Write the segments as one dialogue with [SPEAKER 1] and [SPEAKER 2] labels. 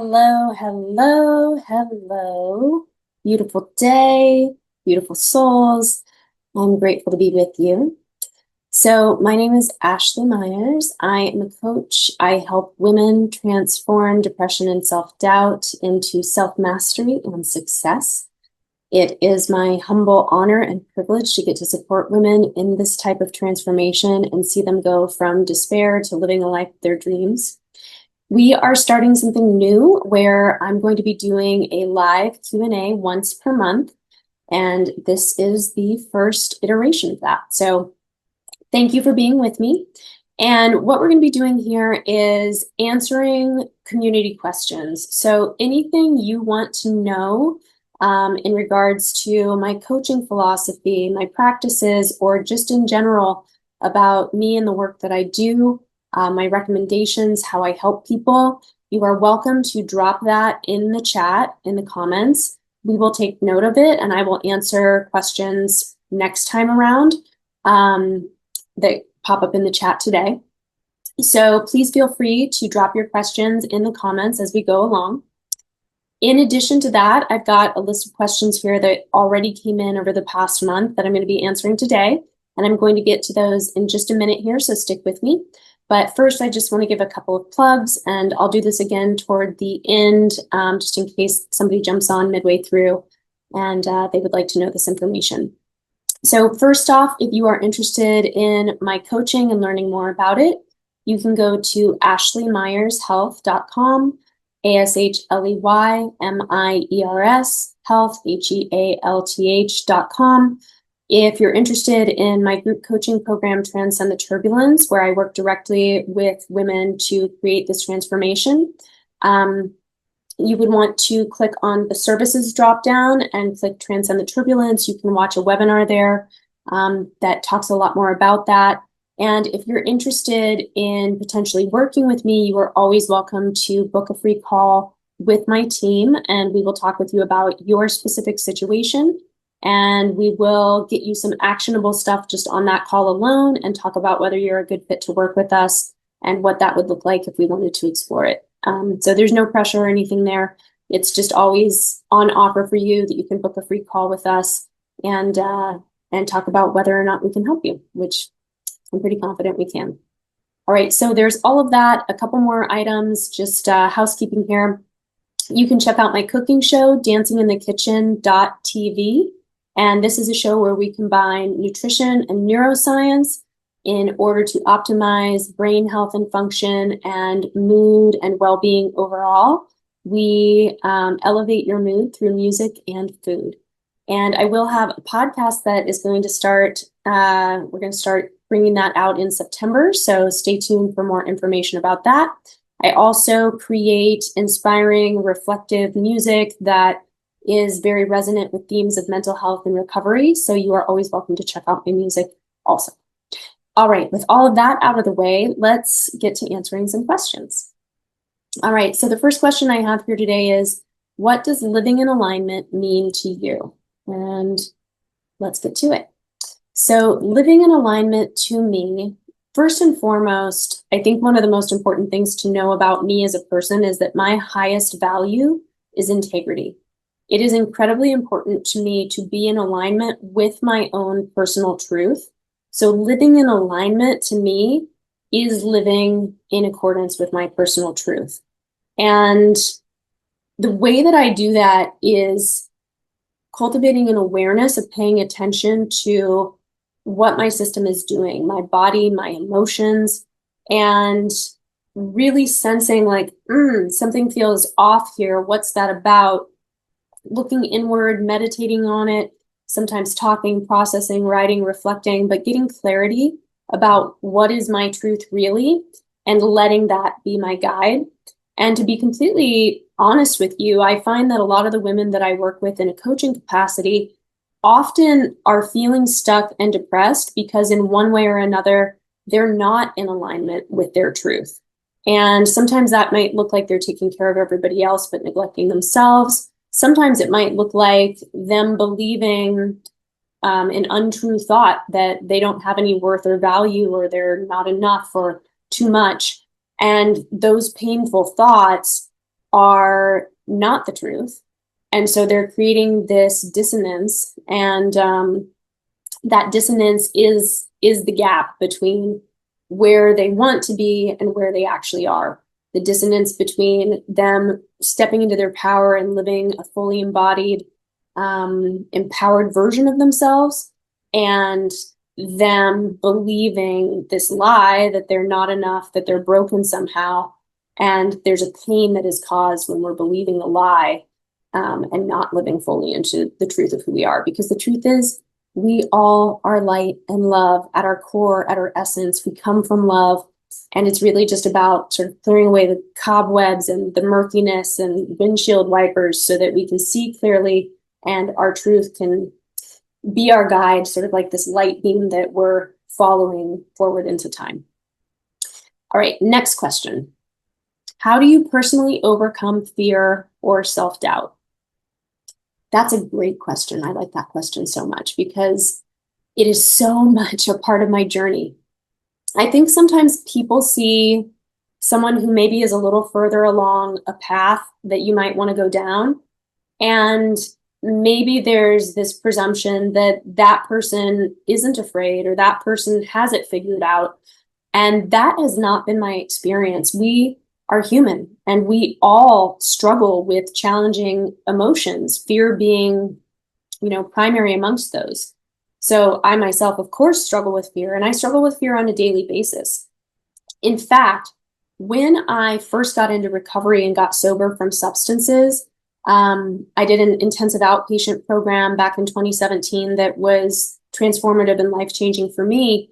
[SPEAKER 1] Hello, hello, hello. Beautiful day, beautiful souls. I'm grateful to be with you. So, my name is Ashley Miers. I am a coach. I help women transform depression and self-doubt into self-mastery and success. It is my humble honor and privilege to get to support women in this type of transformation and see them go from despair to living a life of their dreams. We are starting something new where I'm going to be doing a live Q&A once per month, and this is the first iteration of that. So thank you for being with me. And what we're going to be doing here is answering community questions. So anything you want to know in regards to my coaching philosophy, my practices, or just in general about me and the work that I do, my recommendations, how I help people, you are welcome to drop that in the chat, in the comments. We will take note of it and I will answer questions next time around that pop up in the chat today. So please feel free to drop your questions in the comments as we go along. In addition to that, I've got a list of questions here that already came in over the past month that I'm going to be answering today, and I'm going to get to those in just a minute here, so stick with me. But first, I just want to give a couple of plugs, and I'll do this again toward the end, just in case somebody jumps on midway through and they would like to know this information. So first off, if you are interested in my coaching and learning more about it, you can go to ashleymiershealth.com, ASHLEYMIERS, health, HEALTH.com. If you're interested in my group coaching program, Transcend the Turbulence, where I work directly with women to create this transformation, you would want to click on the services dropdown and click Transcend the Turbulence. You can watch a webinar there that talks a lot more about that. And if you're interested in potentially working with me, you are always welcome to book a free call with my team, and we will talk with you about your specific situation. And we will get you some actionable stuff just on that call alone and talk about whether you're a good fit to work with us and what that would look like if we wanted to explore it. So there's no pressure or anything there. It's just always on offer for you that you can book a free call with us and talk about whether or not we can help you, which I'm pretty confident we can. All right, so there's all of that, a couple more items, just housekeeping here. You can check out my cooking show, dancinginthekitchen.tv. And this is a show where we combine nutrition and neuroscience in order to optimize brain health and function and mood and well-being overall. We elevate your mood through music and food. And I will have a podcast that is going to start, we're going to start bringing that out in September. So stay tuned for more information about that. I also create inspiring, reflective music that is very resonant with themes of mental health and recovery. So you are always welcome to check out my music also. All right, with all of that out of the way, let's get to answering some questions. All right, so the first question I have here today is, what does living in alignment mean to you? And let's get to it. So living in alignment to me, first and foremost, I think one of the most important things to know about me as a person is that my highest value is integrity. It is incredibly important to me to be in alignment with my own personal truth. So living in alignment to me is living in accordance with my personal truth. And the way that I do that is cultivating an awareness of paying attention to what my system is doing, my body, my emotions, and really sensing like, something feels off here. What's that about? Looking inward, meditating on it, sometimes talking, processing, writing, reflecting, but getting clarity about what is my truth really and letting that be my guide. And to be completely honest with you, I find that a lot of the women that I work with in a coaching capacity often are feeling stuck and depressed because in one way or another, they're not in alignment with their truth. And sometimes that might look like they're taking care of everybody else, but neglecting themselves. Sometimes it might look like them believing an untrue thought that they don't have any worth or value, or they're not enough or too much. And those painful thoughts are not the truth. And so they're creating this dissonance, and that dissonance is the gap between where they want to be and where they actually are. The dissonance between them stepping into their power and living a fully embodied, empowered version of themselves, and them believing this lie that they're not enough, that they're broken somehow. And there's a pain that is caused when we're believing a lie, and not living fully into the truth of who we are. Because the truth is, we all are light and love at our core, at our essence. We come from love. And it's really just about sort of clearing away the cobwebs and the murkiness and windshield wipers so that we can see clearly, and our truth can be our guide, sort of like this light beam that we're following forward into time. All right, next question. How do you personally overcome fear or self-doubt? That's a great question. I like that question so much because it is so much a part of my journey. I think sometimes people see someone who maybe is a little further along a path that you might want to go down, and maybe there's this presumption that that person isn't afraid or that person has it figured out. And that has not been my experience. We are human, and we all struggle with challenging emotions, fear being, primary amongst those. So I myself, of course, struggle with fear, and I struggle with fear on a daily basis. In fact, when I first got into recovery and got sober from substances, I did an intensive outpatient program back in 2017 that was transformative and life-changing for me.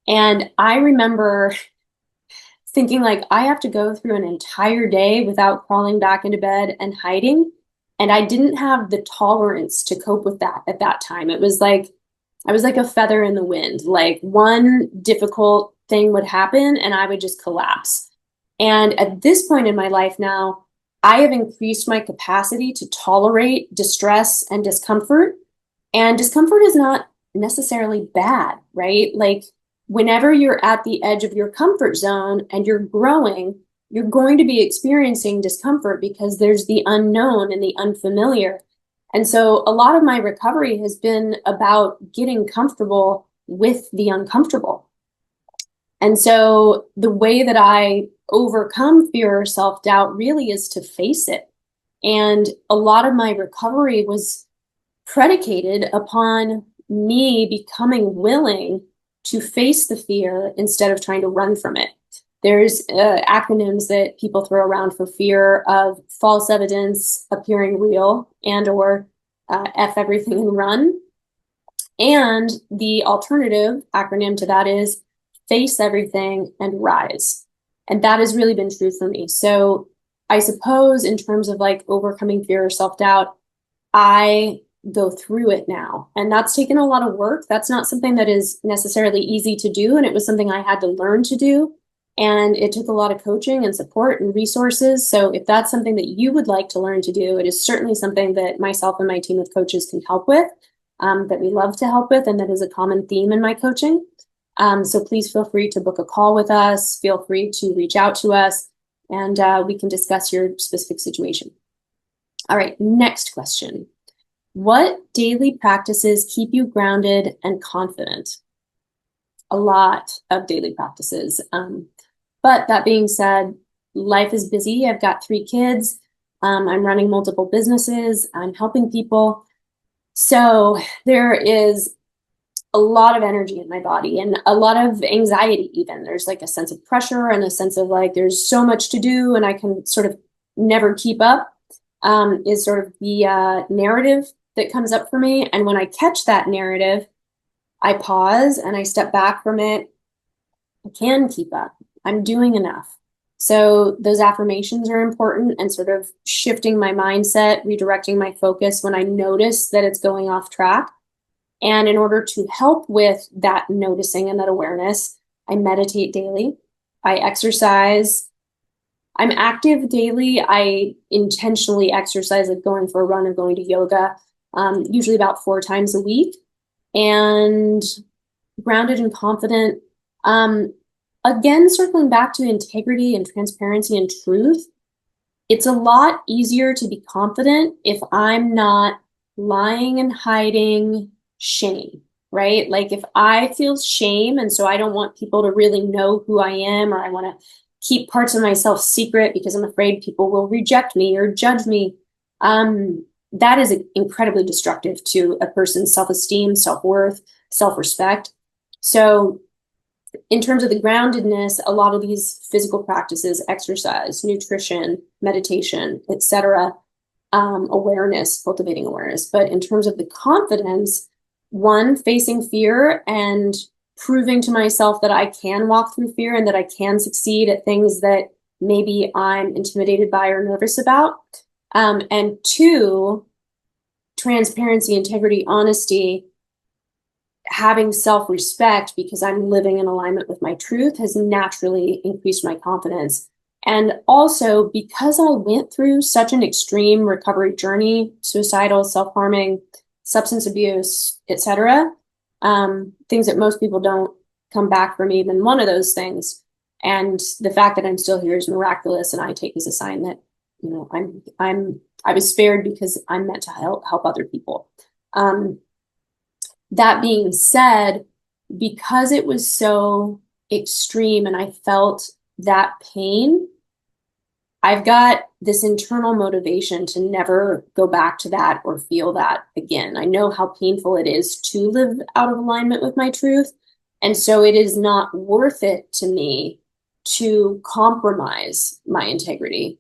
[SPEAKER 1] And I remember thinking, like, I have to go through an entire day without crawling back into bed and hiding. And I didn't have the tolerance to cope with that at that time. It was like I was like a feather in the wind. Like, one difficult thing would happen and I would just collapse. And at this point in my life now, I have increased my capacity to tolerate distress and discomfort. And discomfort is not necessarily bad, right? Like, whenever you're at the edge of your comfort zone and you're growing, you're going to be experiencing discomfort because there's the unknown and the unfamiliar. And so a lot of my recovery has been about getting comfortable with the uncomfortable. And so the way that I overcome fear or self-doubt really is to face it. And a lot of my recovery was predicated upon me becoming willing to face the fear instead of trying to run from it. There's acronyms that people throw around for fear of false evidence appearing real, and or F everything and run. And the alternative acronym to that is face everything and rise. And that has really been true for me. So I suppose in terms of like overcoming fear or self-doubt, I go through it now. And that's taken a lot of work. That's not something that is necessarily easy to do. And it was something I had to learn to do. And it took a lot of coaching and support and resources. So if that's something that you would like to learn to do, it is certainly something that myself and my team of coaches can help with, that we love to help with, and that is a common theme in my coaching. So please feel free to book a call with us. Feel free to reach out to us, and we can discuss your specific situation. All right, next question. What daily practices keep you grounded and confident? A lot of daily practices. But that being said, life is busy. I've got 3 kids. I'm running multiple businesses. I'm helping people. So there is a lot of energy in my body and a lot of anxiety even. There's like a sense of pressure and a sense of like there's so much to do and I can sort of never keep up, is sort of the narrative that comes up for me. And when I catch that narrative, I pause and I step back from it. I can keep up. I'm doing enough. So those affirmations are important, and sort of shifting my mindset, redirecting my focus when I notice that it's going off track. And in order to help with that noticing and that awareness, I meditate daily. I exercise. I'm active daily. I intentionally exercise, like going for a run or going to yoga, usually about 4 times a week. And grounded and confident. Again, circling back to integrity and transparency and truth, it's a lot easier to be confident if I'm not lying and hiding shame, right? Like if I feel shame and so I don't want people to really know who I am, or I want to keep parts of myself secret because I'm afraid people will reject me or judge me, that is incredibly destructive to a person's self-esteem, self-worth, self-respect. So in terms of the groundedness, a lot of these physical practices, exercise, nutrition, meditation, etc., awareness, cultivating awareness. But in terms of the confidence, one, facing fear and proving to myself that I can walk through fear and that I can succeed at things that maybe I'm intimidated by or nervous about. And two, transparency, integrity, honesty, having self-respect because I'm living in alignment with my truth has naturally increased my confidence. And also because I went through such an extreme recovery journey, suicidal, self-harming, substance abuse, etc., things that most people don't come back from even one of those things. And the fact that I'm still here is miraculous, and I take as a sign that, you know, I was spared because I'm meant to help other people. That being said, because it was so extreme and I felt that pain, I've got this internal motivation to never go back to that or feel that again. I know how painful it is to live out of alignment with my truth. And so it is not worth it to me to compromise my integrity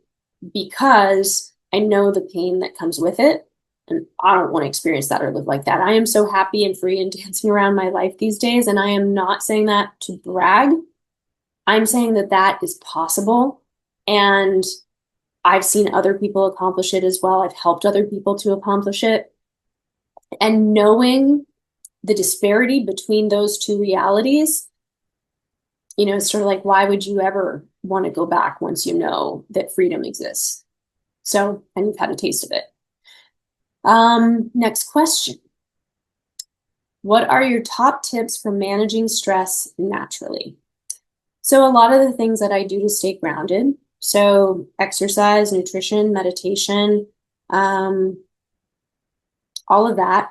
[SPEAKER 1] because I know the pain that comes with it. And I don't want to experience that or live like that. I am so happy and free and dancing around my life these days. And I am not saying that to brag. I'm saying that that is possible. And I've seen other people accomplish it as well. I've helped other people to accomplish it. And knowing the disparity between those two realities, you know, it's sort of like, why would you ever want to go back once you know that freedom exists? So, and you've had a taste of it. Next question. What are your top tips for managing stress naturally? So a lot of the things that I do to stay grounded, so exercise, nutrition, meditation, all of that,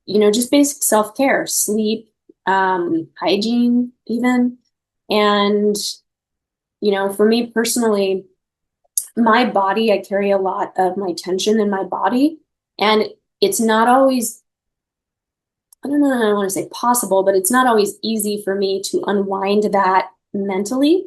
[SPEAKER 1] you know, just basic self-care, sleep, hygiene even. And, you know, for me personally, my body, I carry a lot of my tension in my body, and it's not always, I don't know, I don't want to say possible, but it's not always easy for me to unwind that mentally.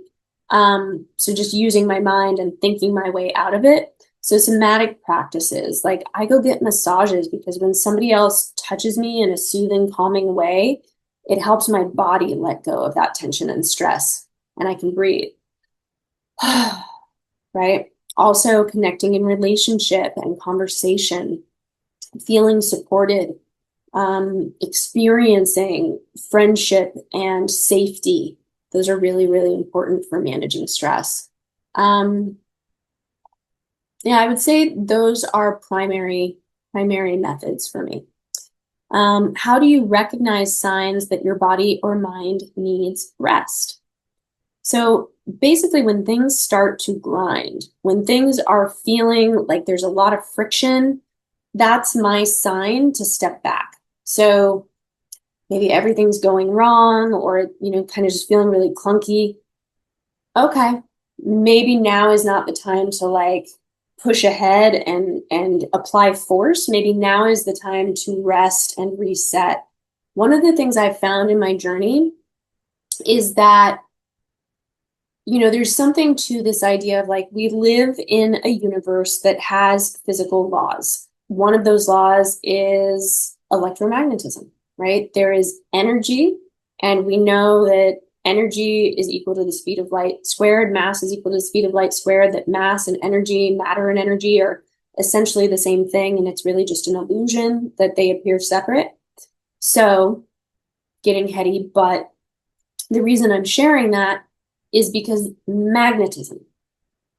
[SPEAKER 1] So just using my mind and thinking my way out of it. So somatic practices, like I go get massages because when somebody else touches me in a soothing, calming way, it helps my body let go of that tension and stress, and I can breathe. Right? Also connecting in relationship and conversation, feeling supported, experiencing friendship and safety. Those are really, really important for managing stress. Yeah, I would say those are primary methods for me. How do you recognize signs that your body or mind needs rest? So basically, when things start to grind, when things are feeling like there's a lot of friction, that's my sign to step back. So maybe everything's going wrong, or, you know, kind of just feeling really clunky. Okay, maybe now is not the time to like push ahead and apply force. Maybe now is the time to rest and reset. One of the things I've found in my journey is that, you know, there's something to this idea of like we live in a universe that has physical laws. One of those laws is electromagnetism, right? There is energy, and we know that energy is equal to the speed of light squared, mass is equal to the speed of light squared, that mass and energy, matter and energy are essentially the same thing, and it's really just an illusion that they appear separate. So, getting heady, but the reason I'm sharing that is because magnetism,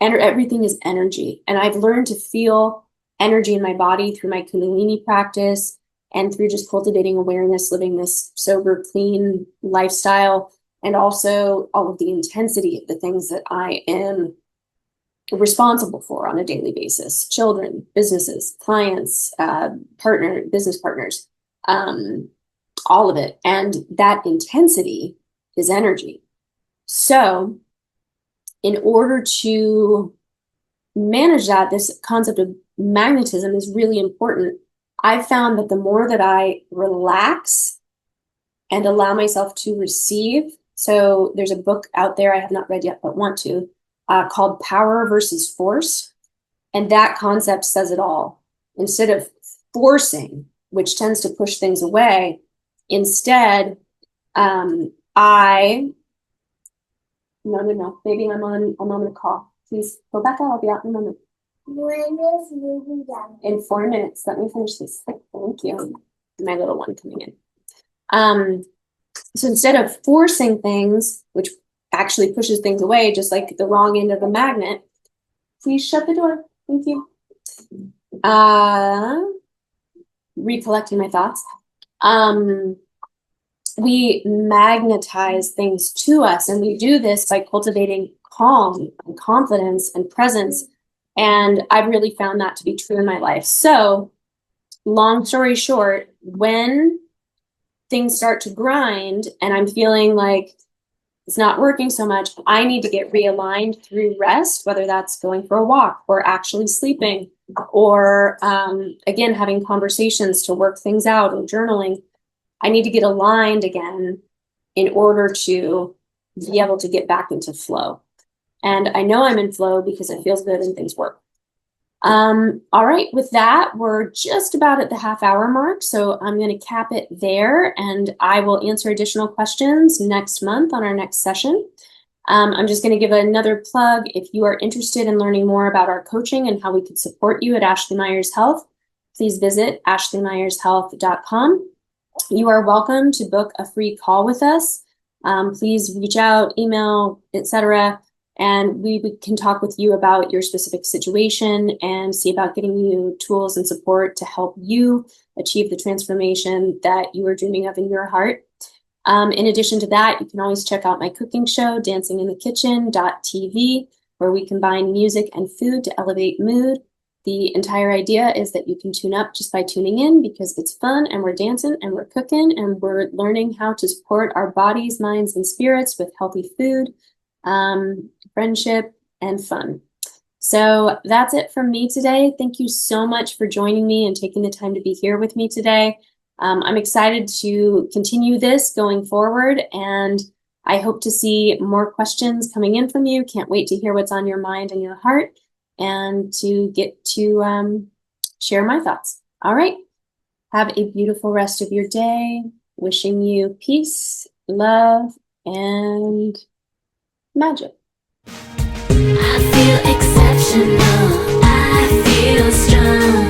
[SPEAKER 1] and everything is energy. And I've learned to feel energy in my body through my Kundalini practice and through just cultivating awareness, living this sober, clean lifestyle, and also all of the intensity of the things that I am responsible for on a daily basis, children, businesses, clients, business partners, all of it. And that intensity is energy. So in order to manage that, this concept of magnetism is really important. I found that the more that I relax and allow myself to receive, so there's a book out there I have not read yet, but want to, called Power versus Force. And that concept says it all. Instead of forcing, which tends to push things away, instead, no, baby, I'm on a call. Please go back out. I'll be out in a moment.
[SPEAKER 2] When is movie done?
[SPEAKER 1] In 4 minutes. Let me finish this. Thank you. My little one coming in. So instead of forcing things, which actually pushes things away, just like the wrong end of the magnet, please shut the door. Thank you. Recollecting my thoughts. We magnetize things to us, and we do this by cultivating calm and confidence and presence. And I've really found that to be true in my life. So, long story short, when things start to grind and I'm feeling like it's not working so much, I need to get realigned through rest, whether that's going for a walk or actually sleeping or, again, having conversations to work things out or journaling. I need to get aligned again in order to be able to get back into flow. And I know I'm in flow because it feels good and things work. All right, with that, we're just about at the half-hour mark, so I'm going to cap it there, and I will answer additional questions next month on our next session. I'm just going to give another plug. If you are interested in learning more about our coaching and how we can support you at Ashley Miers Health, please visit ashleymiershealth.com. You are welcome to book a free call with us. Please reach out, email, etc., and we can talk with you about your specific situation and see about getting you tools and support to help you achieve the transformation that you are dreaming of in your heart. In addition to that, you can always check out my cooking show, dancinginthekitchen.tv, where we combine music and food to elevate mood. The entire idea is that you can tune up just by tuning in because it's fun and we're dancing and we're cooking and we're learning how to support our bodies, minds, and spirits with healthy food, friendship, and fun. So that's it from me today. Thank you so much for joining me and taking the time to be here with me today. I'm excited to continue this going forward, and I hope to see more questions coming in from you. Can't wait to hear what's on your mind and your heart and to get to share my thoughts. All right. Have a beautiful rest of your day. Wishing you peace, love, and magic.
[SPEAKER 2] I feel exceptional. I feel strong.